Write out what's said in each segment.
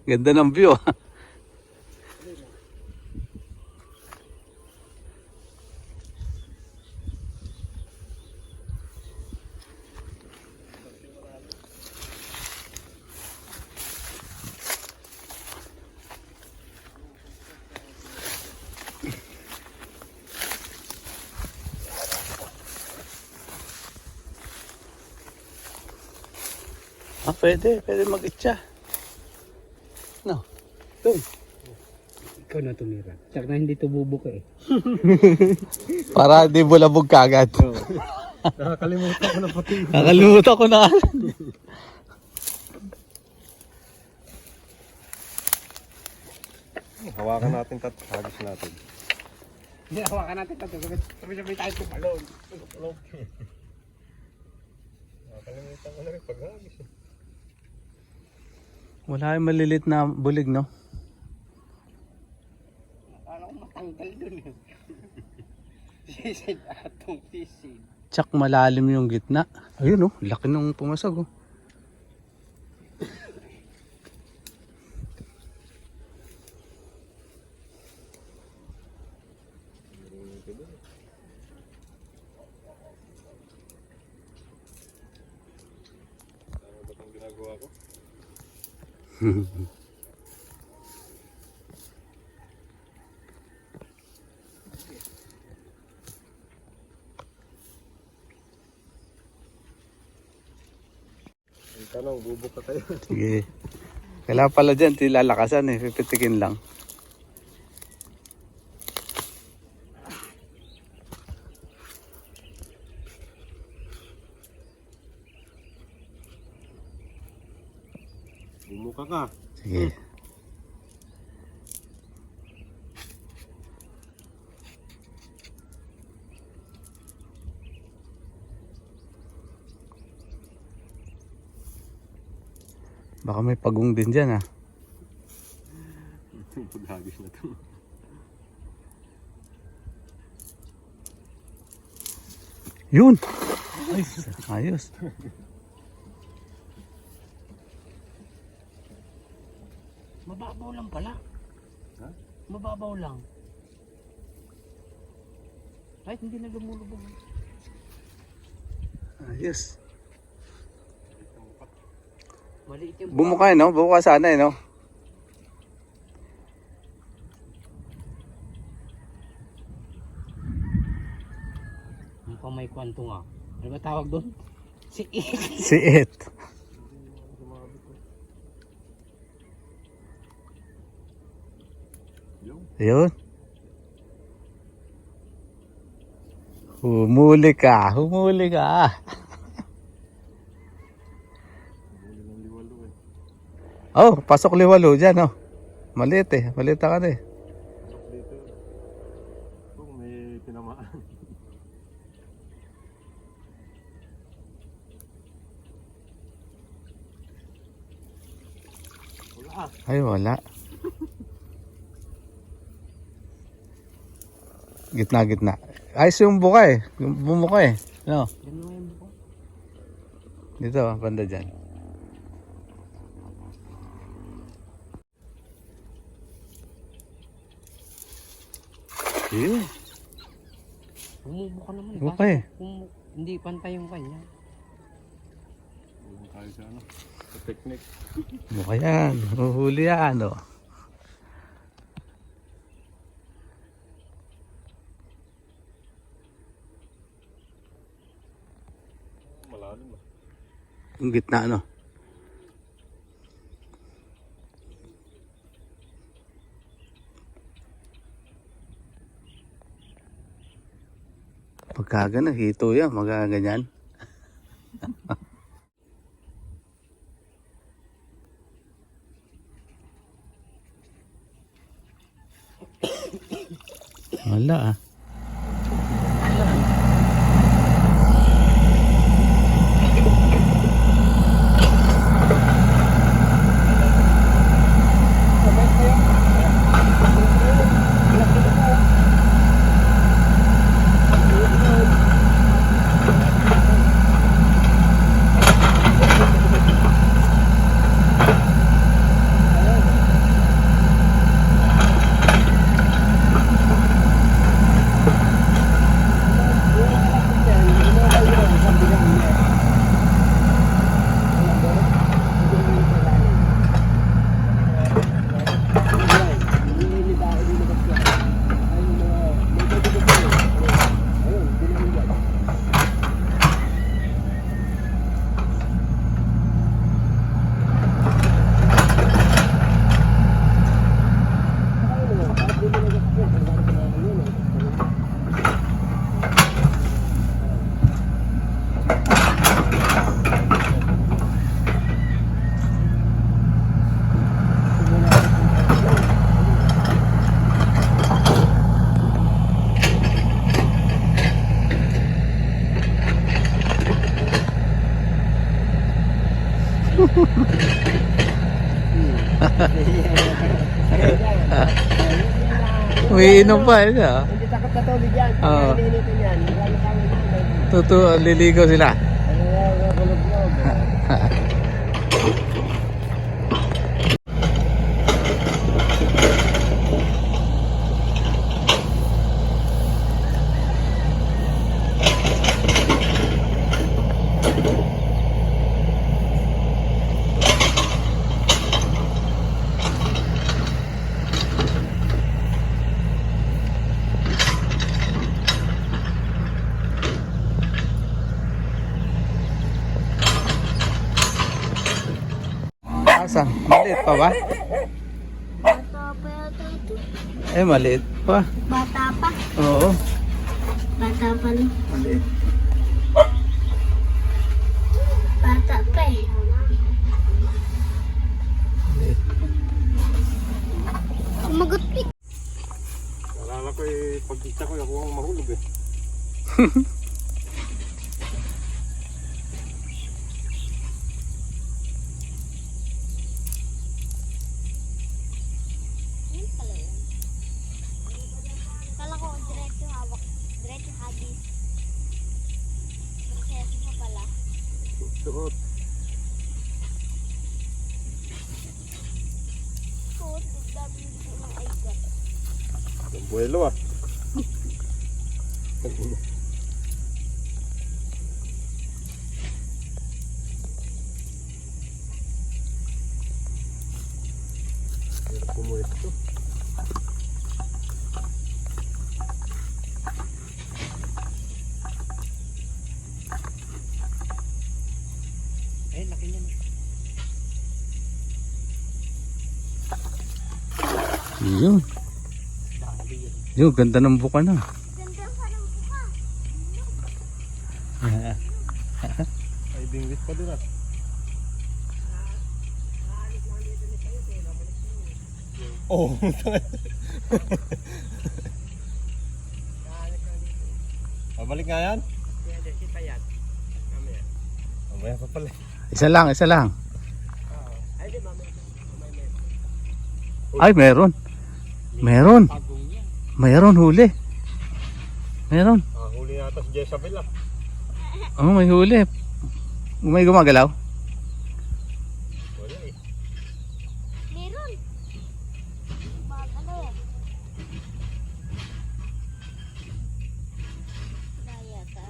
Ganda ng view ah. Pwede mag-itcha. No. Doon. Ikaw na tumira. Tsaka na hindi tububok eh. Para di bulabog kagad. Nakakalimutan ko na pati. Nakalimutan ko na. Hawakan natin, hagis natin. Hindi, hawakan natin ito. Sabi tayo tumalon. Nakakalimutan ko na rin pag hagis. Wala yung malilit na bulig, no? Akala ko matanggal dun eh. Sisid atong sisid. Tsak malalim yung gitna. Ayun oh, laki nung pumasag oh. Ano ba itong ginagawa ko? Ang tanong, bubok ka tayo. Sige. Kailangan pala dyan, tilalakasan eh. Pipitikin lang. Bumuka ka. Sige. Baka may pagong din dyan ah. Itong paghagis na ito. Yun! Ayos. Mababaw lang pala. Ha? Mababaw lang. Kahit hindi na lumulubog. Ayos. Maliit yung Bumukay no? Buka sana eh no? mukhang may kwanto nga. Ano ba tawag doon? Si Si It. Yun. Humuli ka. Humuli ka. Huli ng liwalo eh. Oh, pasok liwalo dyan oh. Maliit eh. Maliit ka na eh. Pasok dito. Oh, may tinamaan. Wala. Ay wala. Gitna. Ayos yung buka eh. Yung bumuka eh. No? Yan mo yung buko. Dito, banda dyan. Yeah. Bumubuka naman. Buka eh. Hindi pantay yung kanya. Huwag tayo sa ano. Sa technique. Buka yan. Huhuli yan oh. Malalim ah. Yung gitna ano. Pagka gano'n, hito yan, magaganyan. Wala ah. Umiinom pa eh. Ah. Hindi takot na tubig yan. Oo. Kaya nilinitin yan. Marami kami yan. Liligaw sila. Ano yan, kulog-log. Asa? Maliit pa ba? Bata pa yata ito. Eh, maliit pa. Bata pa. Oo. Bata pa rin. Maliit. Bata pa eh. Kumagot pik. Alala ko eh, pagkita ko, ako ang mahulog eh. Yun pala yun. Kala ko diretso hawak. Diretso hagis. Proseso pa pala. Suot. Suot, dami dito ng aigat. Ang buwelo ah. Hirap pumuwit ito. Eh, laki niya. Yun. Dali yan. Yun, ganda ng buka na. Ganda pa ng buka. Ay, dingwit pa din ah. Oh, Babalik nga yan? Mamaya pa pala. Isa lang, isa lang. Ay, meron. Meron. Pagong yan. Meron huli. Meron. Ah, huli yata si Jezabel ah. Oh, may huli. May gumagalaw. Wala eh. Meron. Ano yan? Dayata.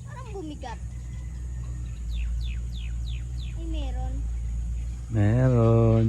Parang bumigat. Ay, meron. Meron.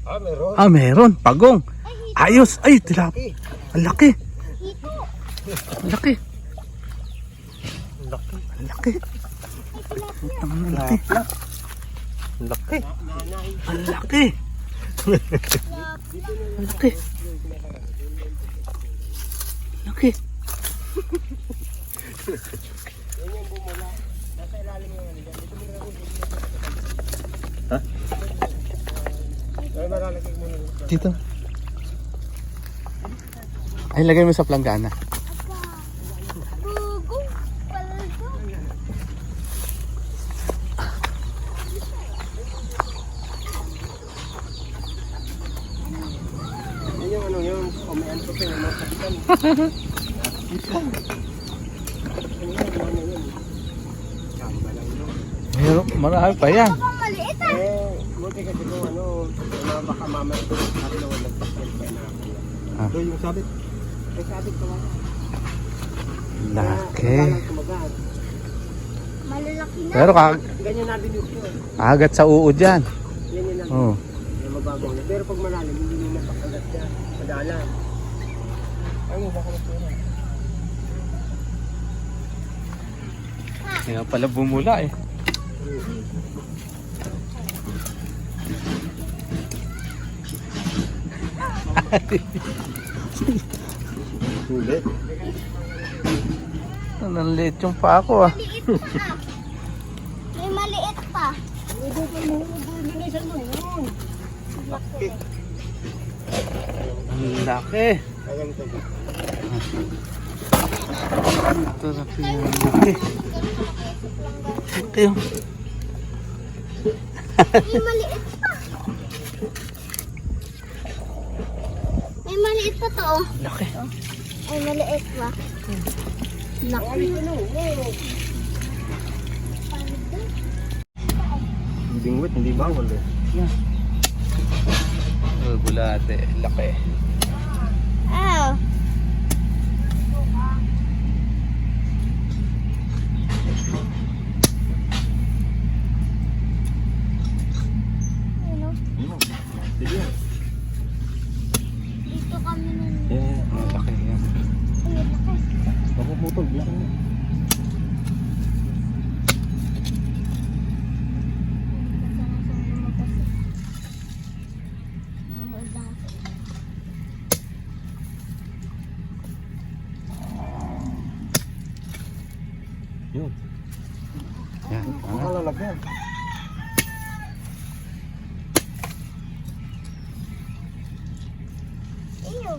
Ah, meron. Ah, meron. Pagong. Ayos. Ay, tilapia. Ang laki. Hito. Ang laki. Ang laki. Ang laki. Ang laki. Ang laki. Ang laki. Ang laki. Laki. Dito. Ay, lagay mo sa planggana. Bugo. Paldo. Yan yung ano yung kumain ko pa yung mga kapitan. Kamba lang yun. Meron, marami pa yan. Baka maliit ah. Buti kasi kung ano, baka mamaya ito tatlo nagpakil pa na ako. Ito yung sabit. May sabit ka wala. Laki. Kumagat. Malalaki na. Pero Ganyan natin yung yun. kagat sa uod yan. Yan yun natin. Oh. Yung mababaw na. Pero pag malalim, hindi mo mapakagat siya. Madala. Ay mo, baka magpura. Kaya pala bumula eh. Huli. Nanliit yung pa ako ah. Maliit pa ah. May maliit pa. Bilisan mo yun. Ang Laki. Ayan ito. Ito, laki. Laki. Laki yun. May maliit pa. May maliit pa to, oh. Laki. Ay, maliit pa. Laki. Bingwit, hindi bawal eh. Oh, bulate. Laki. Oh. Ano? Sige. Dito kami nun. Oh, laki yan. Ay, laki. Mapuputol. Laki. Yun. Yan. Ang kalalagyan. Iyo.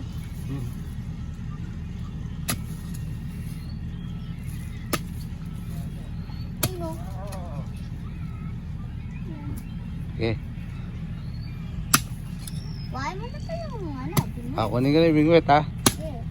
Ano? Okay. Why mo na tayo ano? Ah, kunin ka na yung bingwit, ha? Yeah.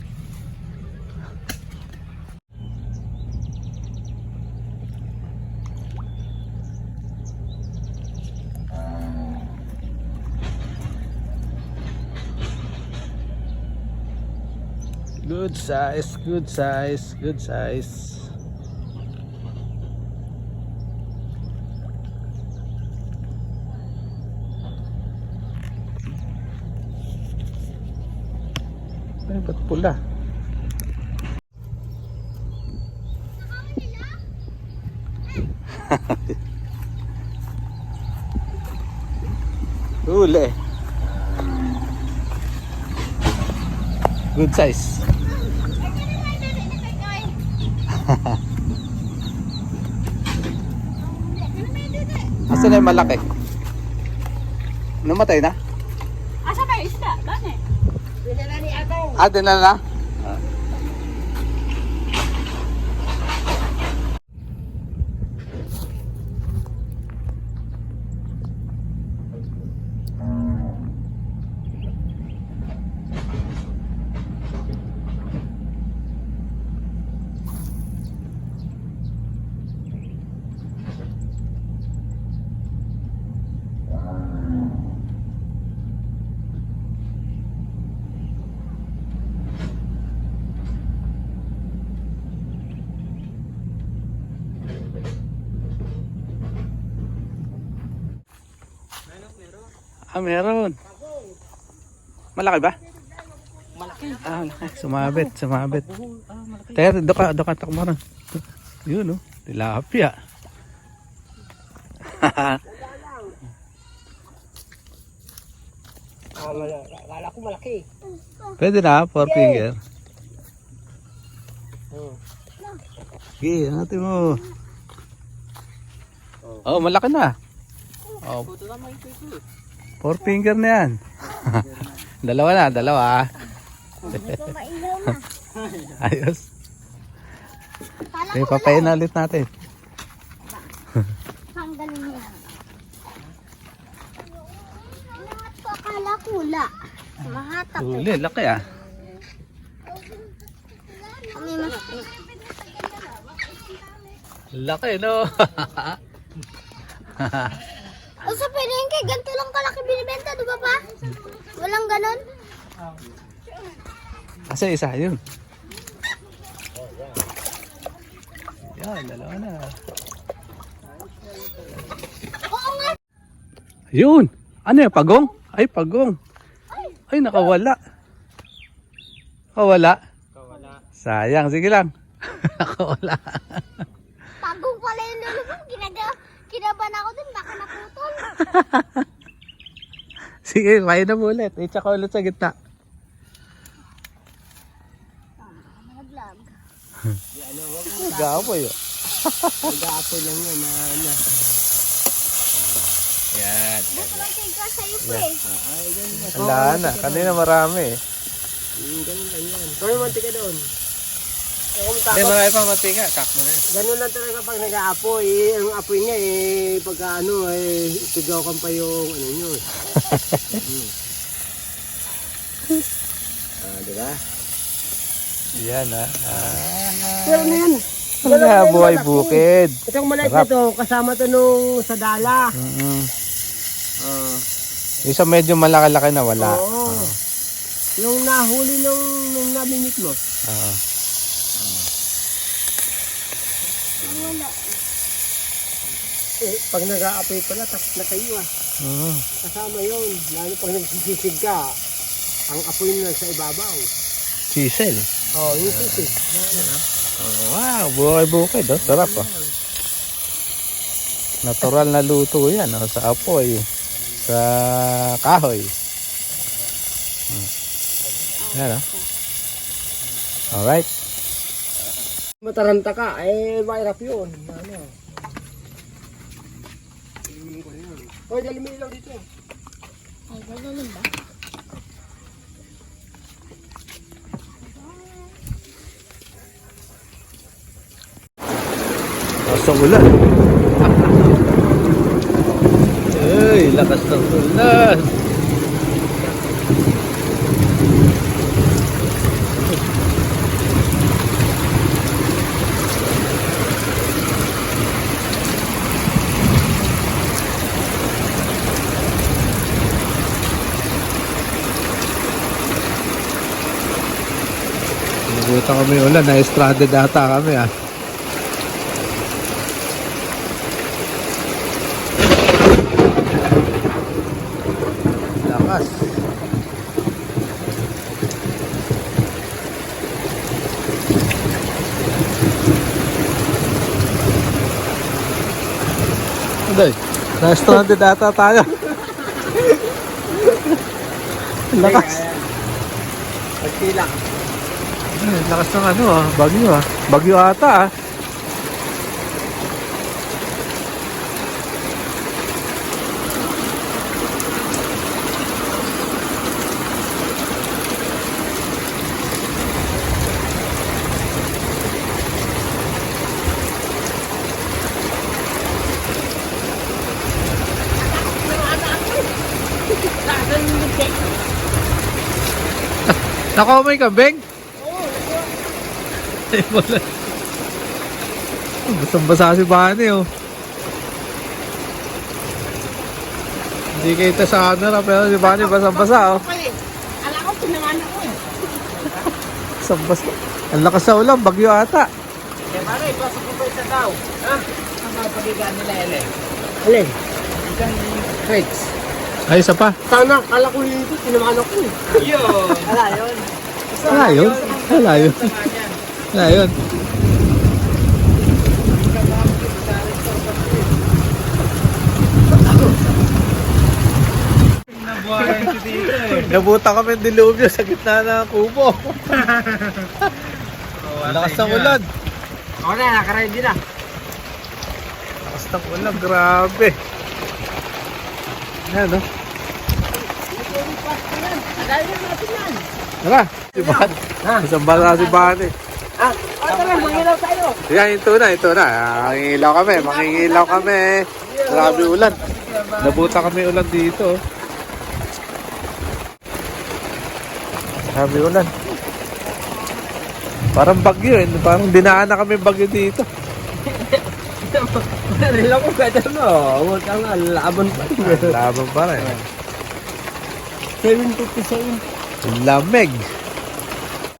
Good size, good size, good size. Ay, ba't pula? Huli. Good size. Asan na yung malaki? Namatay na? Asa ba yung isda? Bane? Ah, dinala na? Ah, meron. Malaki ba? Malaki. Ah, malaki. Sumabit, sumabit. Ter, doka takbo na. Yun, oh. Tilapia. Akala ko malaki. Pwede na, 4 finger. Oh. Sige, natin mo. Oh, malaki na. Oh, Puto naman yung puto. 4 finger na yan. Dalawa na, dalawa. Ito mailaw na. Ayos. Kala Okay, ko papayin ulit natin. tanggalin mo yan. Lahat ko akala kula. Mahatak eh. Huli, laki ah. Kami mas... Laki, no? O sa pinengke, ganito lang kalaki binibenta, di ba pa? Walang ganon? Asa isa, yun. Yan, dalawa na. Oo nga. Yun! Ano yung pagong? Ay, pagong. Ay, nakawala. Nakawala? Sayang, sige lang. Nakawala. Pagong pala yung lulubog. Kinaban ako dun, baka naputol. Sige, kain na mo ulit. I-check ulit sa gitna. Nag-vlog. Gapoy yun. Nag-aapoy lang yan na ano. Yan. Buto lang tigil sa'yo po eh. Wala na. Kanina marami eh. Ganun lang yan. Kaya mantika doon. Hindi, marami pa mantika. Kak mo na yun. Ganun lang talaga pag nag-aapoy. Ang apoy niya pagka tugawan pa yung ano nyo. Diba? Yan Pero ano yan? Wala, buhay bukid. Itong maliit na to, kasama to nung sa dala. Isa medyo malaki-laki na wala. Oo. Yung nahuli nung namimit mo. Oo. Pag nag-aapoy pala, tapos na kayo Kasama yun. Lalo pag nagsisisig ka, ang apoy nyo lang sa ibabaw. Chisel. Yung sisig. Wow, buhay bukid. Sarap Natural na luto yan sa apoy. Sa kahoy. Yan Alright. Mataranta ka, mahirap yun. Ano? Hoy, dali mo ilaw dito. Ay, gano'n ba? Sa ulan. Ay, lakas ng ulan. Nagutan kami ulan, na-stranded ata kami Lakas. Aday, na-stranded ata tayo. Lakas. Pagtila. Lakas ng bagyo Bagyo ata Nako, may kambing? Ay, wala. Basang-basa si Bani Hindi kita sa camera pero si Bani basang-basa Alam ko, pinanganak ko Basang-basa. Ang lakas sa ulan, bagyo ata. Kaya pare, pasok ko pa isa daw. Ang mga pagigaan nila, Ele. Alin? Isang crates. Ay, isa pa. Sana, kala ko yung ito, tinamanok ko Yun. Wala yun. Wala yun. Wala yun. Wala yun. Nabuta kami ng dilubyo sa gitna ng kubo. Lakas ng ulan. Ako na, nakaready na. Lakas ng ulan, grabe. Yan, no? Tara, si Ban. Isang bala si Ban Tara, mangilaw tayo. Yan, ito na. Mangingilaw kami. Grabe ulan. Nabuta kami ulan dito. Grabe ulan. Parang bagyo Parang dinaan na kami bagyo dito. Nila ko kaya mo. Huwag kang laban pa rin. Laban pa rin. 757. Lamig.